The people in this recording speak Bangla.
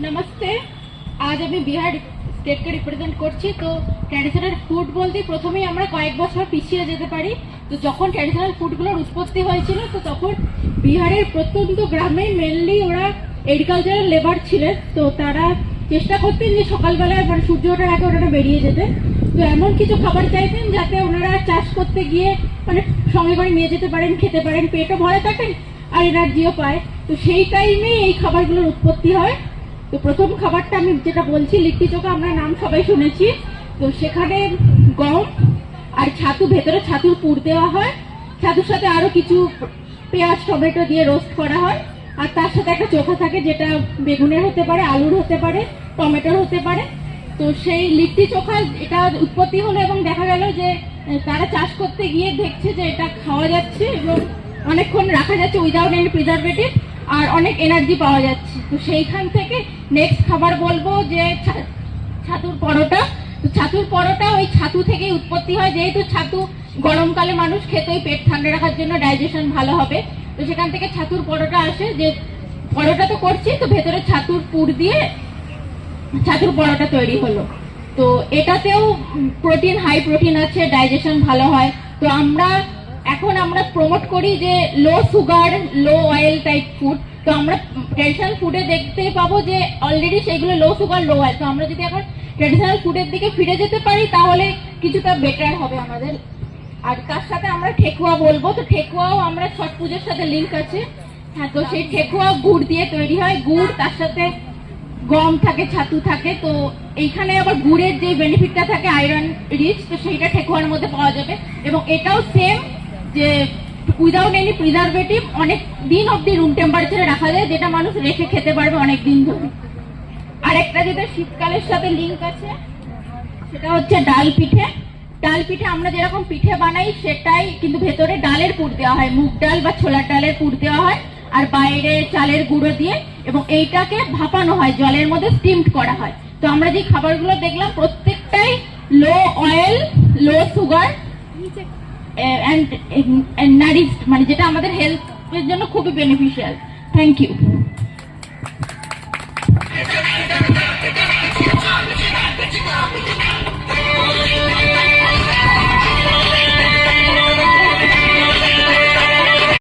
नमस्ते। आज আমি বিহার স্টেটকে রিপ্রেজেন্ট করছি। তো ট্র্যাডিশনাল ফুড বলতে প্রথমেই আমরা কয়েক বছর পিছিয়ে যেতে পারি। তো যখন ট্র্যাডিশনাল ফুডগুলোর উৎপত্তি হয়েছিল তো তখন বিহারের প্রত্যন্ত গ্রামে মেনলি ওরা এগ্রিকালচারাল লেবার ছিলেন। তো তারা চেষ্টা করতেন যে সকালবেলায় মানে সূর্য ওঠার আগে ওনারা বেরিয়ে যেতেন। তো এমন কিছু খাবার চাইতেন যাতে ওনারা চাষ করতে গিয়ে মানে সঙ্গে করে নিয়ে যেতে পারেন, খেতে পারেন, পেটও ভরে থাকেন আর এনার্জিও পায়। তো সেই টাইমে এই খাবারগুলোর উৎপত্তি হয়। তো প্রথম খাবারটা আমি যেটা বলছি লিট্টি চোখা, আমরা নাম সবাই শুনেছি। তো সেখানে গম আর ছাতু, ভেতরে ছাতুর পুর দেওয়া হয়, ছাতুর সাথে আরো কিছু পেঁয়াজ টমেটো দিয়ে রোস্ট করা হয়, আর তার সাথে একটা চোখা থাকে যেটা বেগুনের হতে পারে, আলুর হতে পারে, টমেটোর হতে পারে। তো সেই লিট্টি চোখা এটা উৎপত্তি হলো এবং দেখা গেল যে তারা চাষ করতে গিয়ে দেখছে যে এটা খাওয়া যাচ্ছে এবং অনেকক্ষণ রাখা যাচ্ছে উইদাউট এনি প্রিজারভেটিভ, আর অনেক এনার্জি পাওয়া যাচ্ছে। তো সেইখান থেকে নেক্সট খাবার বলবো যে ছাতুর পরোটা। তো ছাতুর পরোটা ওই ছাতু থেকেই উৎপত্তি হয়, যেহেতু ছাতু গরমকালে মানুষ খেত ওই পেট ঠান্ডা রাখার জন্য, ডাইজেশন ভালো হবে। তো সেখান থেকে ছাতুর পরোটা আসে। যে পরোটা তো করছি, তো ভেতরে ছাতুর পুর দিয়ে ছাতুর পরোটা তৈরি হলো। তো এটাতেও প্রোটিন, হাই প্রোটিন আছে, ডাইজেশন ভালো হয়। তো এখন আমরা প্রমোট করি যে low sugar low oil type food. তো আমরা ট্র্যাডিশনাল ফুডে দেখতে পাবো যে অলরেডি সেগুলো লো সুগার লো অয়েল। তো আমরা যদি এখন ট্র্যাডিশনাল ফুডের দিকে ফিরে যেতে পারি তাহলে কিছুটা বেটার হবে আমাদের। আর তার সাথে আমরা ঠেকুয়া বলবো। তো ঠেকুয়াও আমরা ছট পুজোর সাথে লিঙ্ক আছে। হ্যাঁ, তো সেই ঠেকুয়া গুড় দিয়ে তৈরি হয়। গুড়, তার সাথে গম থাকে, ছাতু থাকে। তো এইখানে আবার গুড়ের যে বেনিফিটটা থাকে আয়রন রিচ, তো সেইটা ঠেকুয়ার মধ্যে পাওয়া যাবে। এবং এটাও সেম যে উইদাউট এনি প্রিজারভেটিভ অনেক দিন অব্দি রুম টেম্পারেচারে রাখা যায়, যেটা মানুষ রেখে খেতে পারবে অনেক দিন ধরে। আরেকটা যেটা শীতকালের সাথে লিঙ্ক আছে সেটা হচ্ছে ডাল পিঠে। ডাল পিঠে আমরা যেরকম পিঠে বানাই সেটাই, কিন্তু ভেতরে ডালের পুর দেওয়া হয়, মুগ ডাল বা ছোলার ডালের পুর দেওয়া হয়, আর বাইরে চালের গুঁড়ো দিয়ে, এবং এইটাকে ভাপানো হয়, জলের মধ্যে স্টিমড করা হয়। তো আমরা যে খাবারগুলো দেখলাম প্রত্যেকটাই লো oil, low sugar and nourished, মানে যেটা আমাদের হেলথের জন্য খুবই বেনিফিশিয়াল। Thank you.